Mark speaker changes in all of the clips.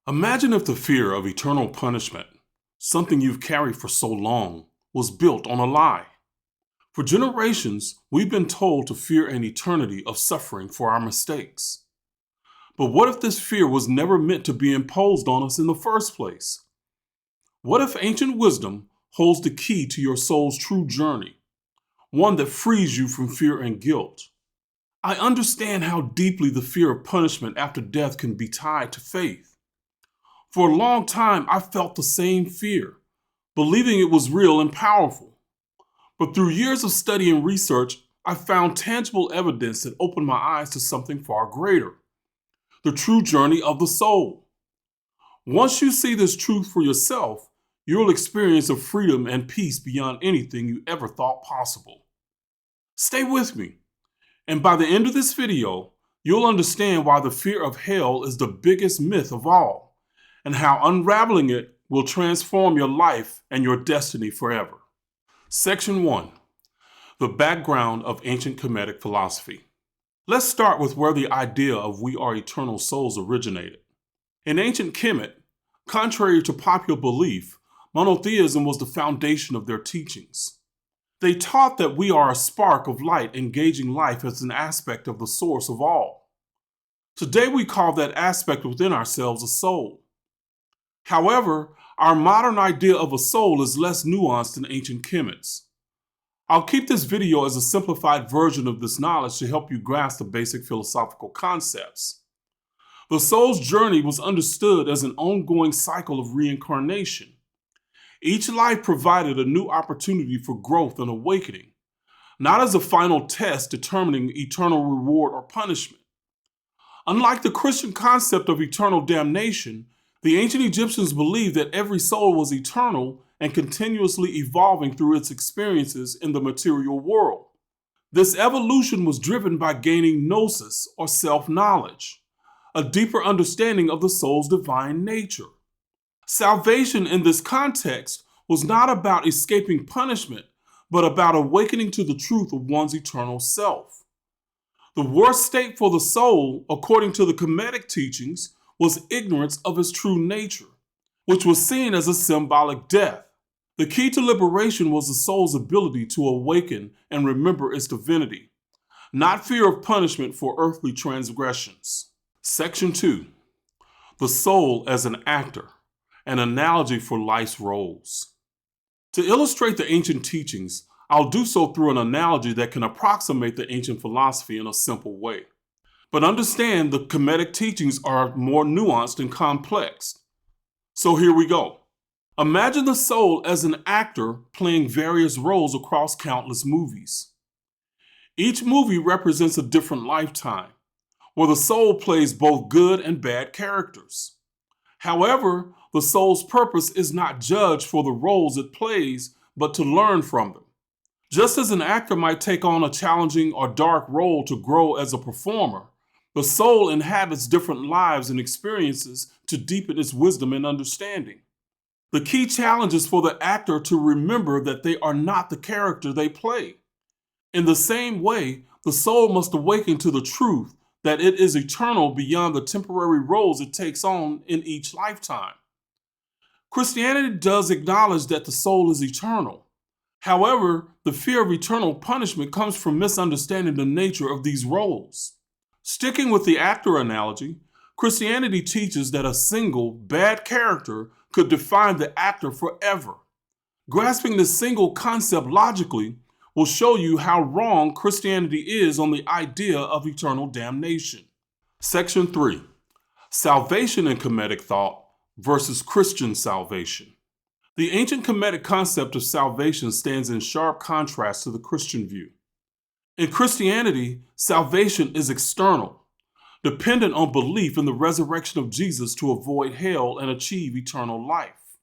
Speaker 1: Imagine if the fear of eternal punishment, something you've carried for so long, was built on a lie. For generations, we've been told to fear an eternity of suffering for our mistakes. But what if this fear was never meant to be imposed on us in the first place? What if ancient wisdom holds the key to your soul's true journey, one that frees you from fear and guilt? I understand how deeply the fear of punishment after death can be tied to faith. For a long time, I felt the same fear, believing it was real and powerful. But through years of study and research, I found tangible evidence that opened my eyes to something far greater: the true journey of the soul. Once you see this truth for yourself, you'll experience a freedom and peace beyond anything you ever thought possible. Stay with me, and by the end of this video, you'll understand why the fear of hell is the biggest myth of all, and how unraveling it will transform your life and your destiny forever. Section 1. The background of ancient Kemetic philosophy. Let's start with where the idea of we are eternal souls originated. In ancient Kemet, contrary to popular belief, monotheism was the foundation of their teachings. They taught that we are a spark of light engaging life as an aspect of the source of all. Today we call that aspect within ourselves a soul. However, our modern idea of a soul is less nuanced than ancient Kemets. I'll keep this video as a simplified version of this knowledge to help you grasp the basic philosophical concepts. The soul's journey was understood as an ongoing cycle of reincarnation. Each life provided a new opportunity for growth and awakening, not as a final test determining eternal reward or punishment. Unlike the Christian concept of eternal damnation, the ancient Egyptians believed that every soul was eternal and continuously evolving through its experiences in the material world. This evolution was driven by gaining gnosis, or self-knowledge, a deeper understanding of the soul's divine nature. Salvation in this context was not about escaping punishment, but about awakening to the truth of one's eternal self. The worst state for the soul, according to the Kemetic teachings, was ignorance of its true nature, which was seen as a symbolic death. The key to liberation was the soul's ability to awaken and remember its divinity, not fear of punishment for earthly transgressions. Section 2. The soul as an actor, an analogy for life's roles. To illustrate the ancient teachings, I'll do so through an analogy that can approximate the ancient philosophy in a simple way. But understand the Kemetic teachings are more nuanced and complex. So here we go. Imagine the soul as an actor playing various roles across countless movies. Each movie represents a different lifetime, where the soul plays both good and bad characters. However, the soul's purpose is not judged for the roles it plays, but to learn from them. Just as an actor might take on a challenging or dark role to grow as a performer, the soul inhabits different lives and experiences to deepen its wisdom and understanding. The key challenge is for the actor to remember that they are not the character they play. In the same way, the soul must awaken to the truth that it is eternal beyond the temporary roles it takes on in each lifetime. Christianity does acknowledge that the soul is eternal. However, the fear of eternal punishment comes from misunderstanding the nature of these roles. Sticking with the actor analogy, Christianity teaches that a single bad character could define the actor forever. Grasping this single concept logically will show you how wrong Christianity is on the idea of eternal damnation. Section 3. Salvation in Kemetic thought versus Christian salvation. The ancient Kemetic concept of salvation stands in sharp contrast to the Christian view. In Christianity, salvation is external, dependent on belief in the resurrection of Jesus to avoid hell and achieve eternal life.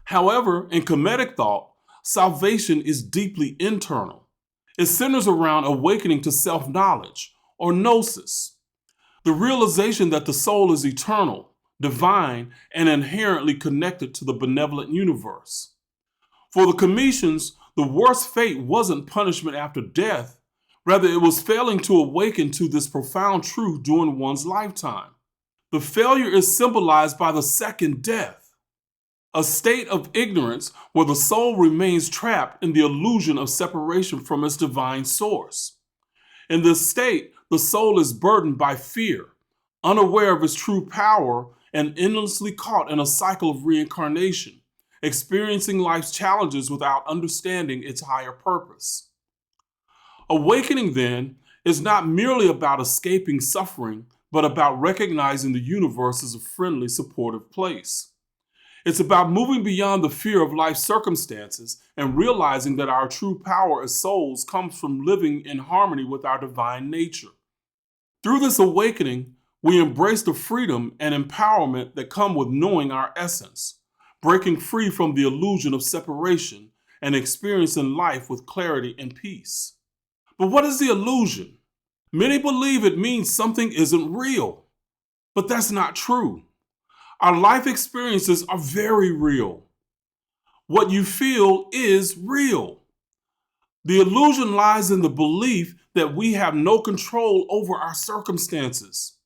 Speaker 1: However, in Kemetic thought, salvation is deeply internal. It centers around awakening to self-knowledge, or gnosis, the realization that the soul is eternal, divine, and inherently connected to the benevolent universe. For the Kemetians, the worst fate wasn't punishment after death. Rather, it was failing to awaken to this profound truth during one's lifetime. The failure is symbolized by the second death, a state of ignorance where the soul remains trapped in the illusion of separation from its divine source. In this state, the soul is burdened by fear, unaware of its true power, and endlessly caught in a cycle of reincarnation, experiencing life's challenges without understanding its higher purpose. Awakening, then, is not merely about escaping suffering, but about recognizing the universe as a friendly, supportive place. It's about moving beyond the fear of life's circumstances and realizing that our true power as souls comes from living in harmony with our divine nature. Through this awakening, we embrace the freedom and empowerment that come with knowing our essence, breaking free from the illusion of separation and experiencing life with clarity and peace. But what is the illusion? Many believe it means something isn't real, but that's not true. Our life experiences are very real. What you feel is real. The illusion lies in the belief that we have no control over our circumstances.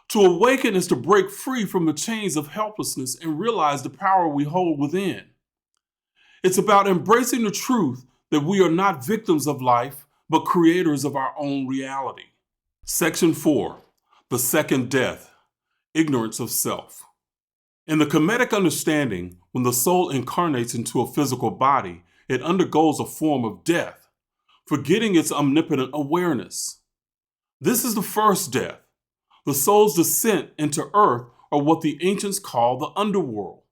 Speaker 1: To awaken is to break free from the chains of helplessness and realize the power we hold within. It's about embracing the truth that we are not victims of life, but creators of our own reality. Section 4, the second death, ignorance of self. In the Kemetic understanding, when the soul incarnates into a physical body, it undergoes a form of death, forgetting its omnipotent awareness. This is the first death, the soul's descent into earth, or what the ancients call the underworld.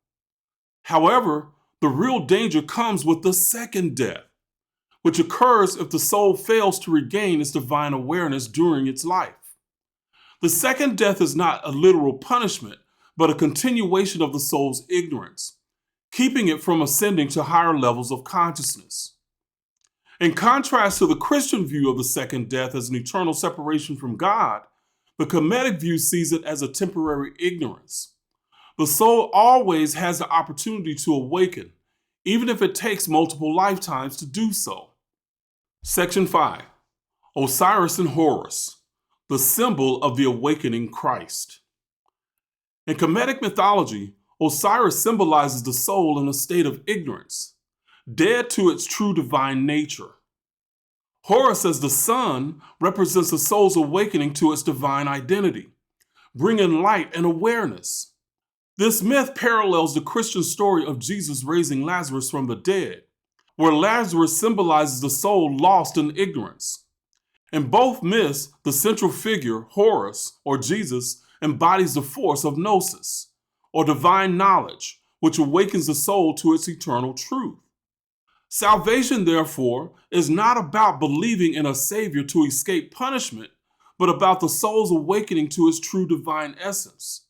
Speaker 1: However, the real danger comes with the second death, which occurs if the soul fails to regain its divine awareness during its life. The second death is not a literal punishment, but a continuation of the soul's ignorance, keeping it from ascending to higher levels of consciousness. In contrast to the Christian view of the second death as an eternal separation from God, the Kemetic view sees it as a temporary ignorance. The soul always has the opportunity to awaken, even if it takes multiple lifetimes to do so. Section 5, Osiris and Horus, the symbol of the awakening Christ. In Kemetic mythology, Osiris symbolizes the soul in a state of ignorance, dead to its true divine nature. Horus, as the sun, represents the soul's awakening to its divine identity, bringing light and awareness. This myth parallels the Christian story of Jesus raising Lazarus from the dead, where Lazarus symbolizes the soul lost in ignorance. In both myths, the central figure, Horus, or Jesus, embodies the force of gnosis, or divine knowledge, which awakens the soul to its eternal truth. Salvation, therefore, is not about believing in a savior to escape punishment, but about the soul's awakening to its true divine essence.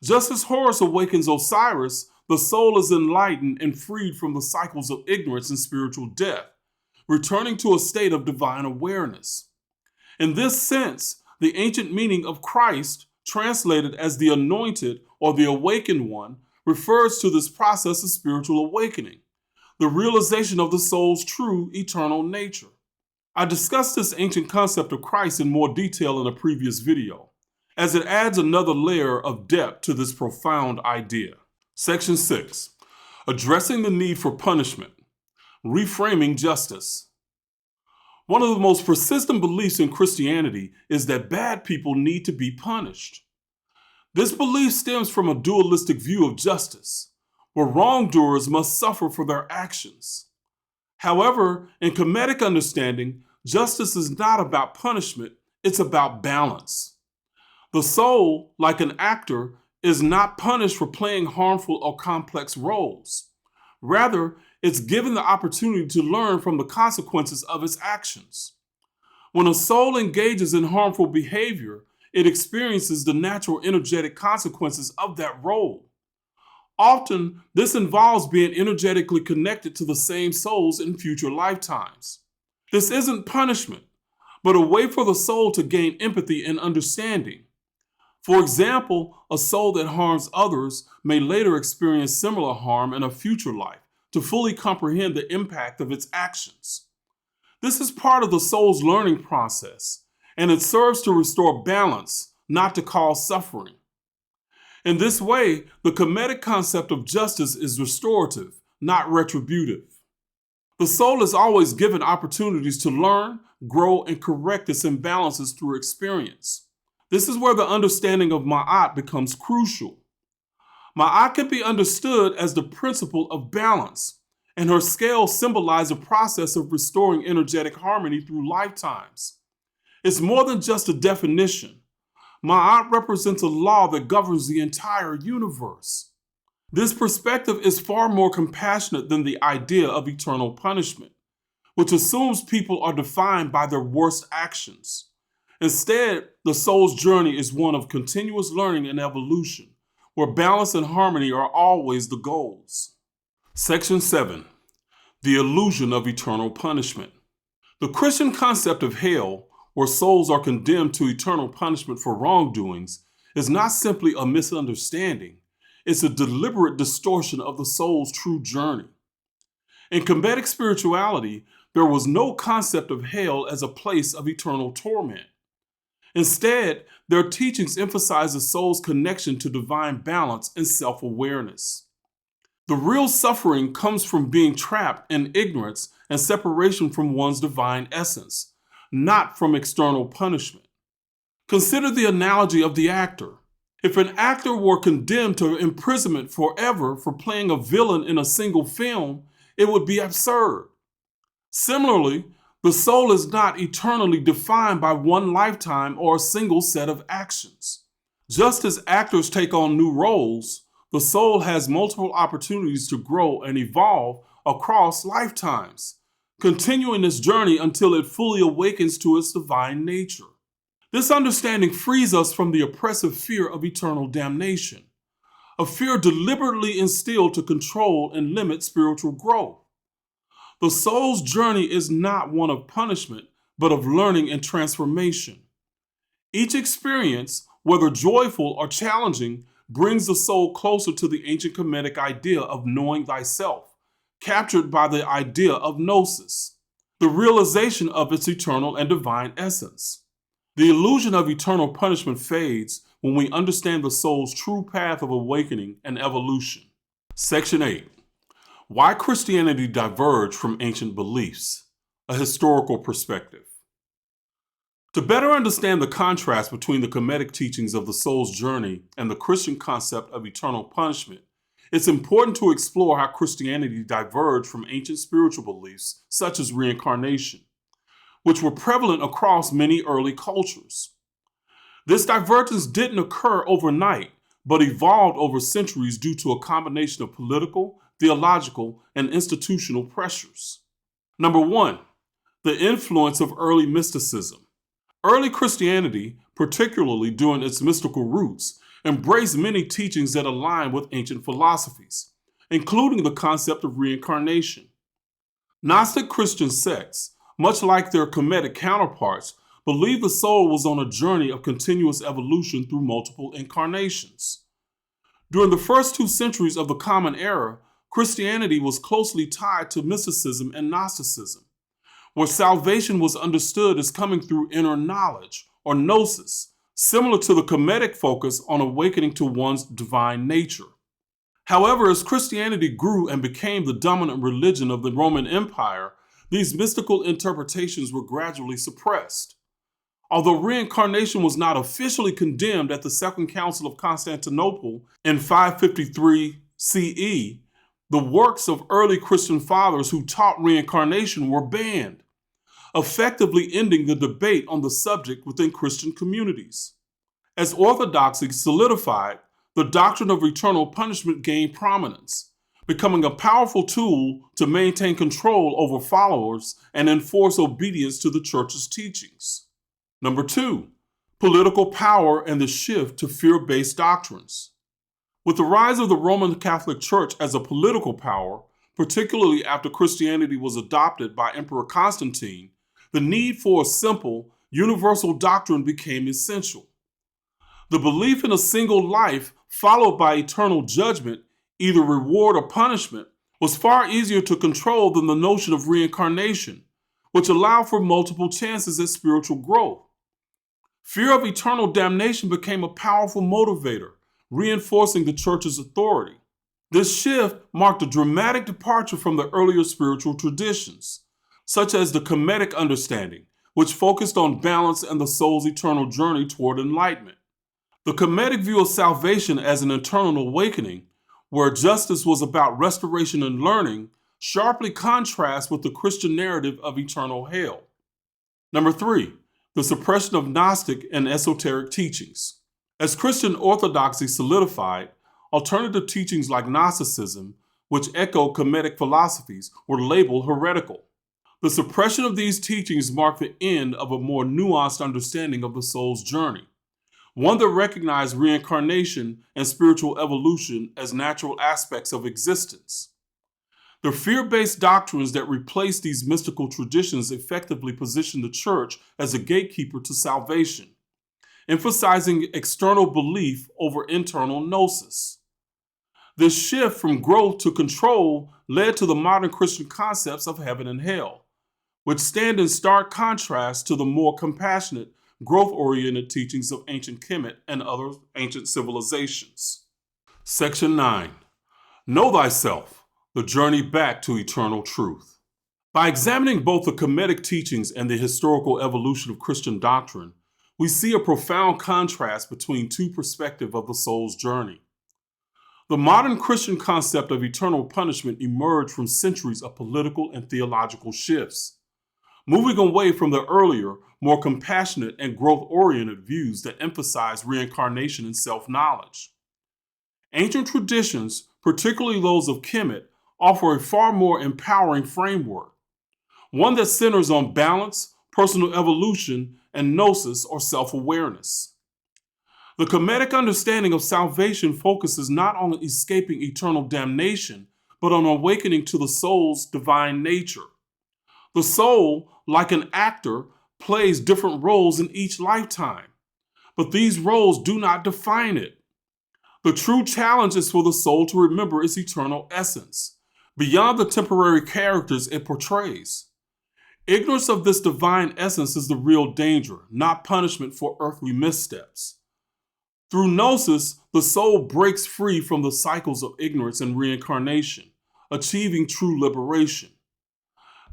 Speaker 1: Just as Horus awakens Osiris, the soul is enlightened and freed from the cycles of ignorance and spiritual death, returning to a state of divine awareness. In this sense, the ancient meaning of Christ, translated as the anointed or the awakened one, refers to this process of spiritual awakening, the realization of the soul's true eternal nature. I discussed this ancient concept of Christ in more detail in a previous video, as it adds another layer of depth to this profound idea. Section 6, addressing the need for punishment, reframing justice. One of the most persistent beliefs in Christianity is that bad people need to be punished. This belief stems from a dualistic view of justice, where wrongdoers must suffer for their actions. However, in Kemetic understanding, justice is not about punishment, it's about balance. The soul, like an actor, is not punished for playing harmful or complex roles. Rather, it's given the opportunity to learn from the consequences of its actions. When a soul engages in harmful behavior, it experiences the natural energetic consequences of that role. Often, this involves being energetically connected to the same souls in future lifetimes. This isn't punishment, but a way for the soul to gain empathy and understanding. For example, a soul that harms others may later experience similar harm in a future life to fully comprehend the impact of its actions. This is part of the soul's learning process, and it serves to restore balance, not to cause suffering. In this way, the Kemetic concept of justice is restorative, not retributive. The soul is always given opportunities to learn, grow, and correct its imbalances through experience. This is where the understanding of Ma'at becomes crucial. Ma'at can be understood as the principle of balance, and her scales symbolize a process of restoring energetic harmony through lifetimes. It's more than just a definition. Ma'at represents a law that governs the entire universe. This perspective is far more compassionate than the idea of eternal punishment, which assumes people are defined by their worst actions. Instead, the soul's journey is one of continuous learning and evolution, where balance and harmony are always the goals. Section 7. The illusion of eternal punishment. The Christian concept of hell, where souls are condemned to eternal punishment for wrongdoings, is not simply a misunderstanding. It's a deliberate distortion of the soul's true journey. In Kemetic spirituality, there was no concept of hell as a place of eternal torment. Instead, their teachings emphasize the soul's connection to divine balance and self-awareness. The real suffering comes from being trapped in ignorance and separation from one's divine essence, not from external punishment. Consider the analogy of the actor. If an actor were condemned to imprisonment forever for playing a villain in a single film, it would be absurd. Similarly, the soul is not eternally defined by one lifetime or a single set of actions. Just as actors take on new roles, the soul has multiple opportunities to grow and evolve across lifetimes, continuing this journey until it fully awakens to its divine nature. This understanding frees us from the oppressive fear of eternal damnation, a fear deliberately instilled to control and limit spiritual growth. The soul's journey is not one of punishment, but of learning and transformation. Each experience, whether joyful or challenging, brings the soul closer to the ancient Kemetic idea of knowing thyself, captured by the idea of gnosis, the realization of its eternal and divine essence. The illusion of eternal punishment fades when we understand the soul's true path of awakening and evolution. Section 8. Why Christianity diverged from ancient beliefs. A historical perspective. To better understand the contrast between the Kemetic teachings of the soul's journey and the Christian concept of eternal punishment, it's important to explore how Christianity diverged from ancient spiritual beliefs such as reincarnation, which were prevalent across many early cultures. This divergence didn't occur overnight, but evolved over centuries due to a combination of political, theological, and institutional pressures. Number 1, the influence of early mysticism. Early Christianity, particularly during its mystical roots, embraced many teachings that align with ancient philosophies, including the concept of reincarnation. Gnostic Christian sects, much like their Kemetic counterparts, believed the soul was on a journey of continuous evolution through multiple incarnations. During the first 2 centuries of the Common Era, Christianity was closely tied to mysticism and Gnosticism, where salvation was understood as coming through inner knowledge, or gnosis, similar to the Kemetic focus on awakening to one's divine nature. However, as Christianity grew and became the dominant religion of the Roman Empire, these mystical interpretations were gradually suppressed. Although reincarnation was not officially condemned at the Second Council of Constantinople in 553 CE, the works of early Christian fathers who taught reincarnation were banned, effectively ending the debate on the subject within Christian communities. As orthodoxy solidified, the doctrine of eternal punishment gained prominence, becoming a powerful tool to maintain control over followers and enforce obedience to the church's teachings. Number 2, political power and the shift to fear-based doctrines. With the rise of the Roman Catholic Church as a political power, particularly after Christianity was adopted by Emperor Constantine, the need for a simple, universal doctrine became essential. The belief in a single life followed by eternal judgment, either reward or punishment, was far easier to control than the notion of reincarnation, which allowed for multiple chances at spiritual growth. Fear of eternal damnation became a powerful motivator, reinforcing the church's authority. This shift marked a dramatic departure from the earlier spiritual traditions, such as the Kemetic understanding, which focused on balance and the soul's eternal journey toward enlightenment. The Kemetic view of salvation as an internal awakening, where justice was about restoration and learning, sharply contrasts with the Christian narrative of eternal hell. Number 3, the suppression of Gnostic and esoteric teachings. As Christian orthodoxy solidified, alternative teachings like Gnosticism, which echo Kemetic philosophies, were labeled heretical. The suppression of these teachings marked the end of a more nuanced understanding of the soul's journey, one that recognized reincarnation and spiritual evolution as natural aspects of existence. The fear-based doctrines that replaced these mystical traditions effectively positioned the church as a gatekeeper to salvation, emphasizing external belief over internal gnosis. This shift from growth to control led to the modern Christian concepts of heaven and hell, which stand in stark contrast to the more compassionate, growth-oriented teachings of ancient Kemet and other ancient civilizations. Section 9. Know Thyself, the journey back to eternal truth. By examining both the Kemetic teachings and the historical evolution of Christian doctrine, we see a profound contrast between two perspectives of the soul's journey. The modern Christian concept of eternal punishment emerged from centuries of political and theological shifts, moving away from the earlier, more compassionate and growth-oriented views that emphasize reincarnation and self-knowledge. Ancient traditions, particularly those of Kemet, offer a far more empowering framework, one that centers on balance, personal evolution, and gnosis or self-awareness. The Kemetic understanding of salvation focuses not on escaping eternal damnation, but on awakening to the soul's divine nature. The soul, like an actor, plays different roles in each lifetime, but these roles do not define it. The true challenge is for the soul to remember its eternal essence, beyond the temporary characters it portrays. Ignorance of this divine essence is the real danger, not punishment for earthly missteps. Through gnosis, the soul breaks free from the cycles of ignorance and reincarnation, achieving true liberation.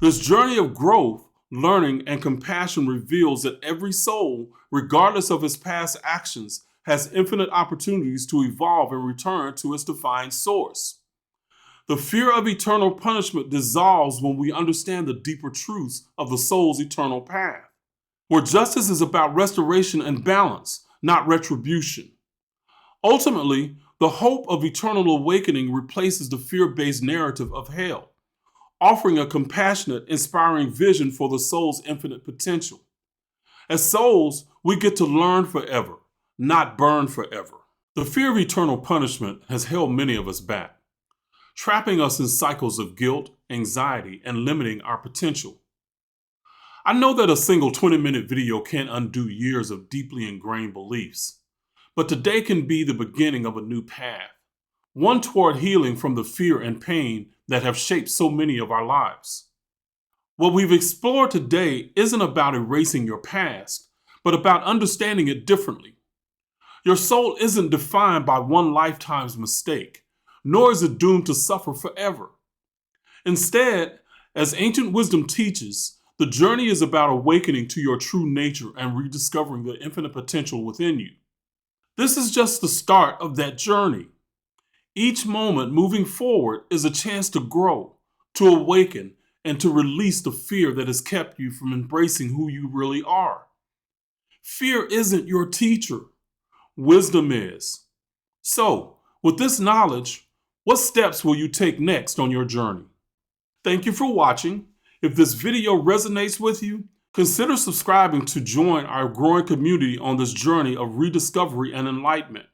Speaker 1: This journey of growth, learning, and compassion reveals that every soul, regardless of its past actions, has infinite opportunities to evolve and return to its divine source. The fear of eternal punishment dissolves when we understand the deeper truths of the soul's eternal path, where justice is about restoration and balance, not retribution. Ultimately, the hope of eternal awakening replaces the fear-based narrative of hell, offering a compassionate, inspiring vision for the soul's infinite potential. As souls, we get to learn forever, not burn forever. The fear of eternal punishment has held many of us back, trapping us in cycles of guilt, anxiety, and limiting our potential. I know that a single 20-minute video can't undo years of deeply ingrained beliefs, but today can be the beginning of a new path, one toward healing from the fear and pain that have shaped so many of our lives. What we've explored today isn't about erasing your past, but about understanding it differently. Your soul isn't defined by one lifetime's mistake, nor is it doomed to suffer forever. Instead, as ancient wisdom teaches, the journey is about awakening to your true nature and rediscovering the infinite potential within you. This is just the start of that journey. Each moment moving forward is a chance to grow, to awaken, and to release the fear that has kept you from embracing who you really are. Fear isn't your teacher. Wisdom is. So, with this knowledge, what steps will you take next on your journey? Thank you for watching. If this video resonates with you, consider subscribing to join our growing community on this journey of rediscovery and enlightenment.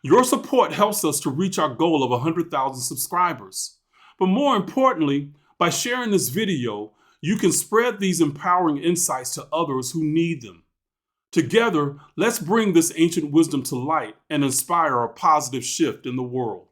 Speaker 1: Your support helps us to reach our goal of 100,000 subscribers. But more importantly, by sharing this video, you can spread these empowering insights to others who need them. Together, let's bring this ancient wisdom to light and inspire a positive shift in the world.